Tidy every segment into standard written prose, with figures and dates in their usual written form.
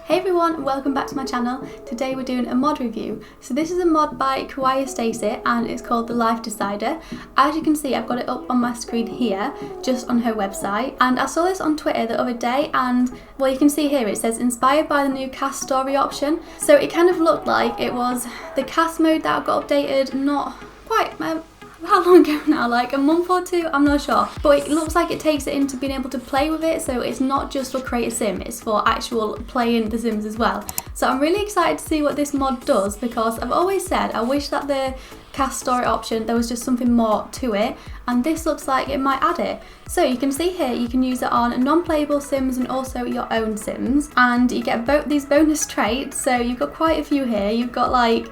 Hey everyone, welcome back to my channel. Today we're doing a mod review. So this is a mod by Kawaiistacie and it's called the Life Decider. As you can see, I've got it up on my screen here, just on her website. And I saw this on Twitter the other day and, well, you can see here it says inspired by the new cast story option. So it kind of looked like it was the cast mode that got updated not quite, how long ago now, like a month or two, I'm not sure. But it looks like it takes it into being able to play with it, so it's not just for create a sim, it's for actual playing the Sims as well. So I'm really excited to see what this mod does, because I've always said I wish that the cast story option, there was just something more to it, and this looks like it might add it. So you can see here you can use it on non-playable Sims and also your own Sims, and you get these bonus traits. So you've got quite a few here. You've got like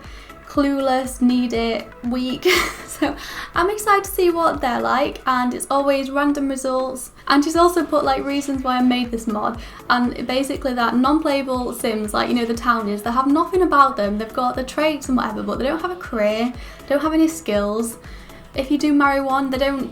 clueless, need it, weak. So I'm excited to see what they're like, and it's always random results. And she's also put like reasons why I made this mod, and basically that non-playable Sims, like, you know, the townies, they have nothing about them. They've got the traits and whatever, but they don't have a career, don't have any skills. If you do marry one, they don't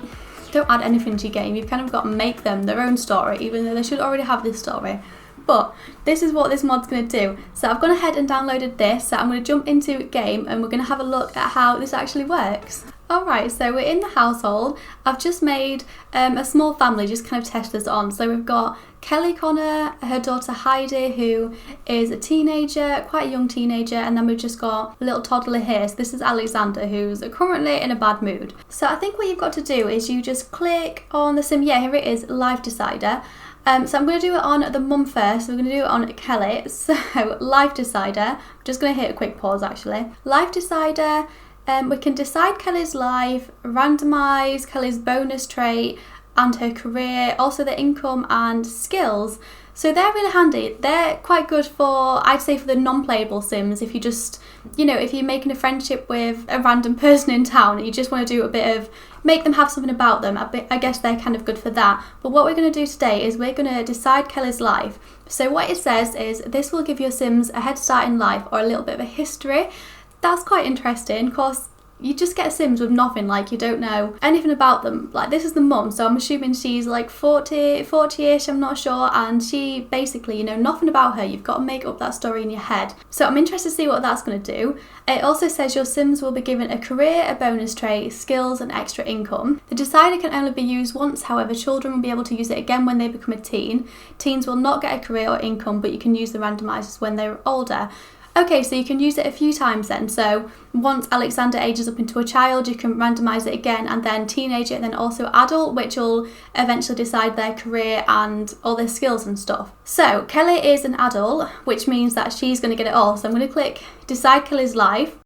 add anything to your game. You've kind of got to make them their own story, even though they should already have this story. But this is what this mod's going to do. So I've gone ahead and downloaded this, so I'm going to jump into game and we're going to have a look at how this actually works. Alright, so we're in the household. I've just made a small family, just kind of test this on. So we've got Kelly Connor, her daughter Heidi, who is a teenager, quite a young teenager, and then we've just got a little toddler here. So this is Alexander, who's currently in a bad mood. So I think what you've got to do is you just click on the sim. Yeah, here it is, Life Decider. So I'm going to do it on the mum first. So we're going to do it on Kelly. So Life Decider. I'm just going to hit a quick pause actually. Life Decider. We can decide Kelly's life, randomise Kelly's bonus trait and her career, also the income and skills. So they're really handy. They're quite good for, I'd say, for the non-playable Sims. If you just, you know, if you're making a friendship with a random person in town and you just want to do a bit of, make them have something about them, I guess they're kind of good for that. But what we're going to do today is we're going to decide Kelly's life. So what it says is this will give your Sims a head start in life or a little bit of a history. That's quite interesting, because you just get Sims with nothing, like you don't know anything about them. Like this is the mum, so I'm assuming she's like 40-ish, I'm not sure, and she basically, you know, nothing about her. You've got to make up that story in your head. So I'm interested to see what that's going to do. It also says your Sims will be given a career, a bonus trait, skills and extra income. The decider can only be used once, however children will be able to use it again when they become a teen. Teens will not get a career or income, but you can use the randomizers when they're older. Okay, so you can use it a few times then. So once Alexander ages up into a child, you can randomise it again, and then teenager, and then also adult, which will eventually decide their career and all their skills and stuff. So Kelly is an adult, which means that she's going to get it all. So I'm going to click decide Kelly's life.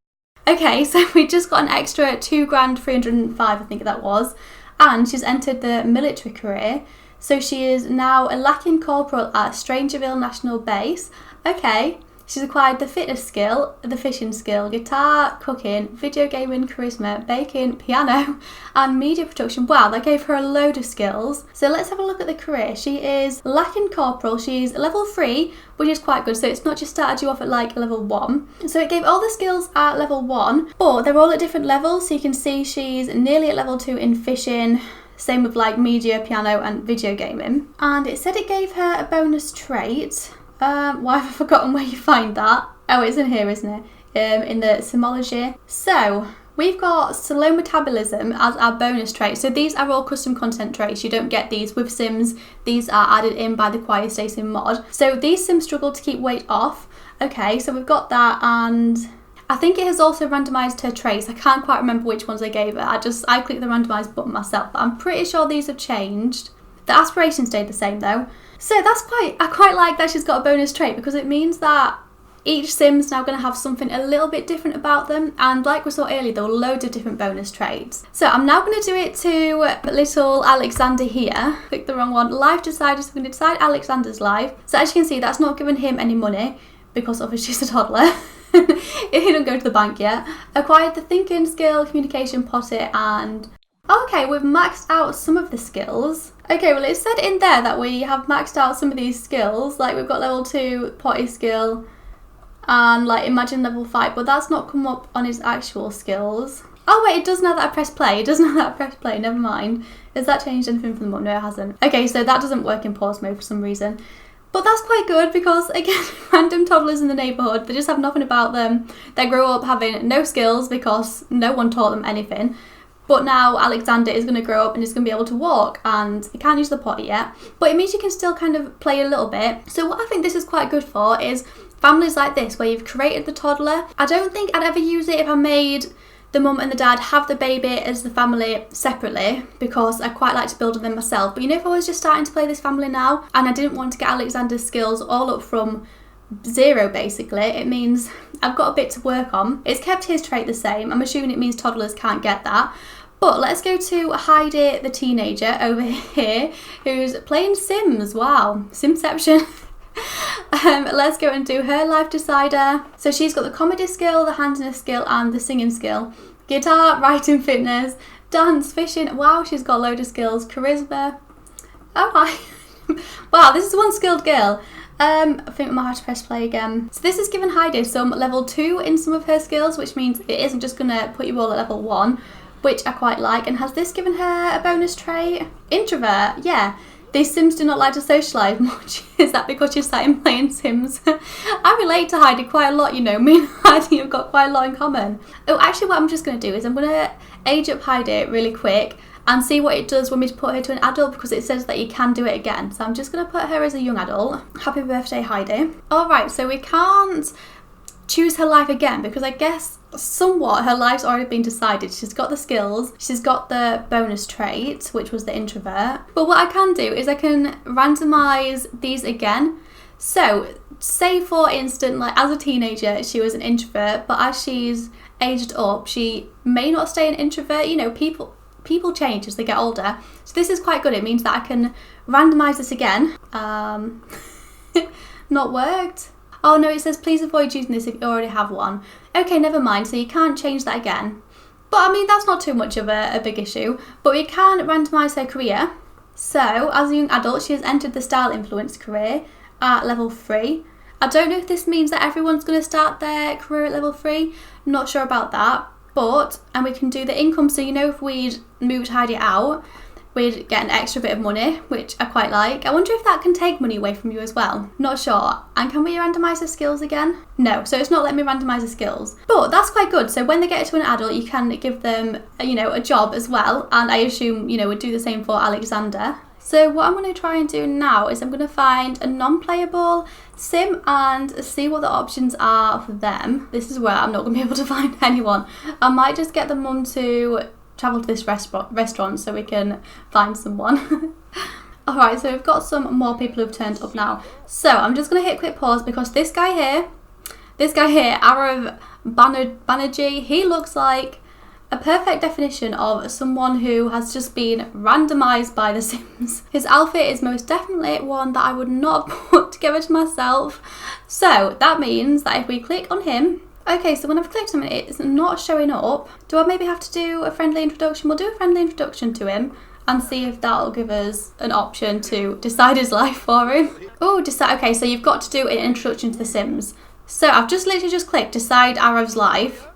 Okay, so we just got an extra $2,305, I think that was, and she's entered the military career. So she is now a lacking corporal at Strangerville National Base. Okay. She's acquired the fitness skill, the fishing skill, guitar, cooking, video gaming, charisma, baking, piano, and media production. Wow, that gave her a load of skills. So let's have a look at the career. She is lacking corporal. She's level 3, which is quite good. So it's not just started you off at like level 1. So it gave all the skills at level 1, but they're all at different levels. So you can see she's nearly at level 2 in fishing. Same with like media, piano, and video gaming. And it said it gave her a bonus trait. Why have I forgotten where you find that? Oh, it's in here, isn't it? In the Simology. So we've got slow metabolism as our bonus trait. So these are all custom content traits. You don't get these with Sims. These are added in by the Kawaiistacie mod. So these Sims struggle to keep weight off. Okay, so we've got that, and I think it has also randomised her traits. I can't quite remember which ones I gave her. I clicked the randomise button myself, but I'm pretty sure these have changed. The aspiration stayed the same though. So I quite like that she's got a bonus trait, because it means that each Sim's now going to have something a little bit different about them. And like we saw earlier, there were loads of different bonus traits. So I'm now going to do it to little Alexander here. Click the wrong one. Life Decider. So we're going to decide Alexander's life. So as you can see, that's not giving him any money, because obviously he's a toddler. He didn't go to the bank yet. Acquired the thinking skill, communication, potty, and okay, we've maxed out some of the skills. Okay, well it said in there that we have maxed out some of these skills. Like we've got level 2 potty skill and like imagine level 5, but that's not come up on his actual skills. Oh wait, it does now that I press play. It does now that I press play, never mind. Has that changed anything from the mod? No, it hasn't. Okay, so that doesn't work in pause mode for some reason. But that's quite good because, again, random toddlers in the neighbourhood, they just have nothing about them. They grow up having no skills because no one taught them anything. But now Alexander is going to grow up and he's going to be able to walk, and he can't use the potty yet. But it means you can still kind of play a little bit. So what I think this is quite good for is families like this where you've created the toddler. I don't think I'd ever use it if I made the mum and the dad have the baby as the family separately, because I quite like to build on them myself. But you know, if I was just starting to play this family now and I didn't want to get Alexander's skills all up from zero, basically, it means I've got a bit to work on. It's kept his trait the same. I'm assuming it means toddlers can't get that. But let's go to Heidi, the teenager over here, who's playing Sims. Wow, Simception. Let's go and do her life decider. So she's got the comedy skill, the handiness skill, and the singing skill. Guitar, writing, fitness, dance, fishing. Wow, she's got a load of skills. Charisma. Oh my. Wow, this is one skilled girl. I think we might have to press play again. So this has given Heidi some level 2 in some of her skills, which means it isn't just going to put you all at level 1, which I quite like. And has this given her a bonus trait? Introvert, yeah. These Sims do not like to socialise much. Is that because you're sat in playing Sims? I relate to Heidi quite a lot, you know. Me and Heidi have got quite a lot in common. Oh, actually what I'm just going to do is I'm going to age up Heidi really quick and see what it does when we put her to an adult, because it says that you can do it again. So I'm just going to put her as a young adult. Happy birthday, Heidi. Alright, so we can't choose her life again because I guess somewhat her life's already been decided. She's got the skills, she's got the bonus trait, which was the introvert. But what I can do is I can randomise these again. So say for instance, like as a teenager she was an introvert, but as she's aged up she may not stay an introvert. You know, people change as they get older. So this is quite good. It means that I can randomise this again. Not worked. Oh no, it says please avoid using this if you already have one. Okay, never mind, so you can't change that again. But I mean, that's not too much of a big issue. But we can randomise her career. So, as a young adult, she has entered the style influence career at level 3. I don't know if this means that everyone's going to start their career at level 3. Not sure about that. But, and we can do the income, so you know if we'd moved Heidi out, we'd get an extra bit of money, which I quite like. I wonder if that can take money away from you as well. Not sure. And can we randomise the skills again? No, so it's not letting me randomise the skills. But that's quite good. So when they get to an adult, you can give them, you know, a job as well. And I assume, you know, we'd do the same for Alexander. So what I'm going to try and do now is I'm going to find a non-playable sim and see what the options are for them. This is where I'm not going to be able to find anyone. I might just get the mum to travel to this restaurant so we can find someone. Alright, so we've got some more people who've turned up now. So I'm just going to hit quick pause because this guy here, Arav Banerjee, he looks like a perfect definition of someone who has just been randomised by The Sims. His outfit is most definitely one that I would not put together to myself. So that means that if we click on him, okay, so when I've clicked on it, it's not showing up. Do I maybe have to do a friendly introduction? We'll do a friendly introduction to him and see if that'll give us an option to decide his life for him. Oh, decide. Okay, so you've got to do an introduction to The Sims. So I've just literally clicked decide Arav's life.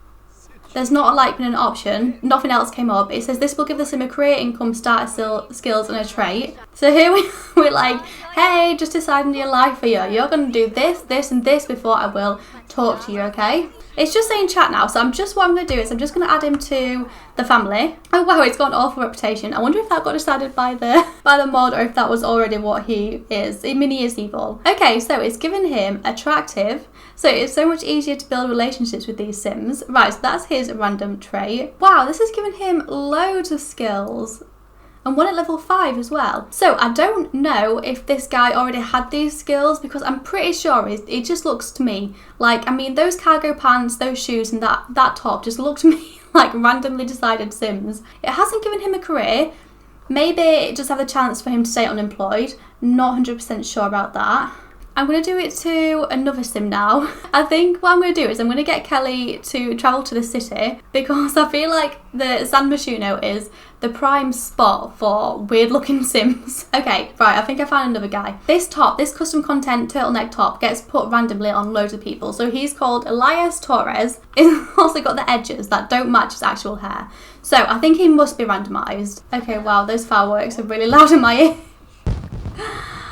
There's not a like button option. Nothing else came up. It says this will give the sim a career, income, starter skills, and a trait. So here we're like, hey, just deciding your life for you. You're going to do this, this, and this before I will talk to you, okay? It's just saying chat now. So what I'm going to do is I'm just going to add him to the family. Oh wow, it's got an awful reputation. I wonder if that got decided by the mod or if that was already what he is. I mean, he is evil. Okay, so it's given him attractive. So it's so much easier to build relationships with these Sims. Right, so that's his random trait. Wow, this has given him loads of skills. And one at level 5 as well. So I don't know if this guy already had these skills because I'm pretty sure it just looks to me like, I mean, those cargo pants, those shoes and that top just look to me like randomly decided Sims. It hasn't given him a career. Maybe it just have the chance for him to stay unemployed. Not 100% sure about that. I'm going to do it to another sim now. I think what I'm going to do is I'm going to get Kelly to travel to the city because I feel like the San Myshuno is the prime spot for weird looking sims. Okay, right, I think I found another guy. This top, this custom content turtleneck top gets put randomly on loads of people. So he's called Elias Torres. He's also got the edges that don't match his actual hair. So I think he must be randomised. Okay, wow, those fireworks are really loud in my ear.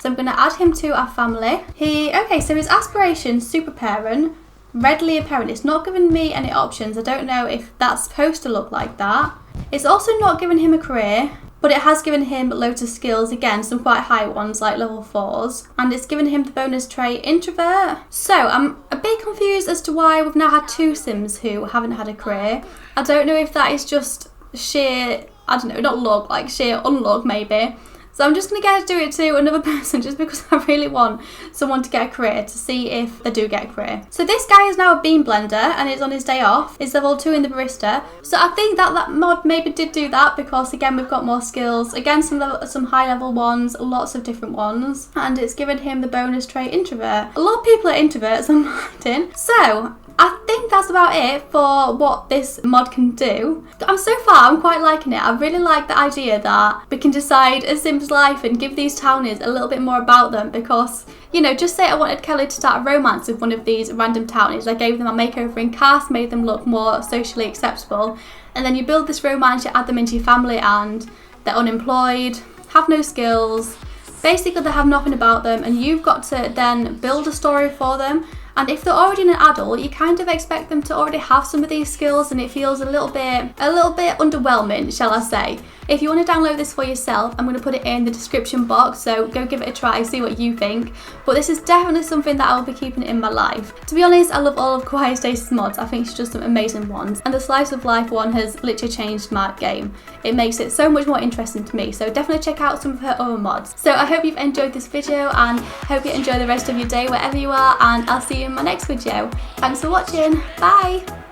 So I'm going to add him to our family. Okay, so his aspiration, super parent, readily apparent. It's not giving me any options. I don't know if that's supposed to look like that. It's also not giving him a career, but it has given him loads of skills, again, some quite high ones like level 4s, and it's given him the bonus trait introvert. So I'm a bit confused as to why we've now had 2 Sims who haven't had a career. I don't know if that is just sheer, I don't know, not luck, like sheer unluck maybe. So I'm just going to do it to another person just because I really want someone to get a career, to see if they do get a career. So this guy is now a bean blender and it's on his day off. It's level 2 in the barista. So I think that mod maybe did do that because again we've got more skills. Again some high level ones, lots of different ones. And it's given him the bonus trait introvert. A lot of people are introverts, I'm finding. So I think that's about it for what this mod can do. I'm quite liking it. I really like the idea that we can decide a Sim's life and give these townies a little bit more about them, because, you know, just say I wanted Kelly to start a romance with one of these random townies. I gave them a makeover in cast, made them look more socially acceptable, and then you build this romance, you add them into your family and they're unemployed, have no skills, basically they have nothing about them, and you've got to then build a story for them. And if they're already an adult, you kind of expect them to already have some of these skills, and it feels a little bit underwhelming, shall I say. If you want to download this for yourself, I'm going to put it in the description box, so go give it a try, see what you think. But this is definitely something that I'll be keeping in my life. To be honest, I love all of Kawaiistacies mods. I think she's just some amazing ones. And the Slice of Life one has literally changed my game. It makes it so much more interesting to me, so definitely check out some of her other mods. So I hope you've enjoyed this video and hope you enjoy the rest of your day wherever you are, and I'll see you in my next video. Thanks for watching. Bye!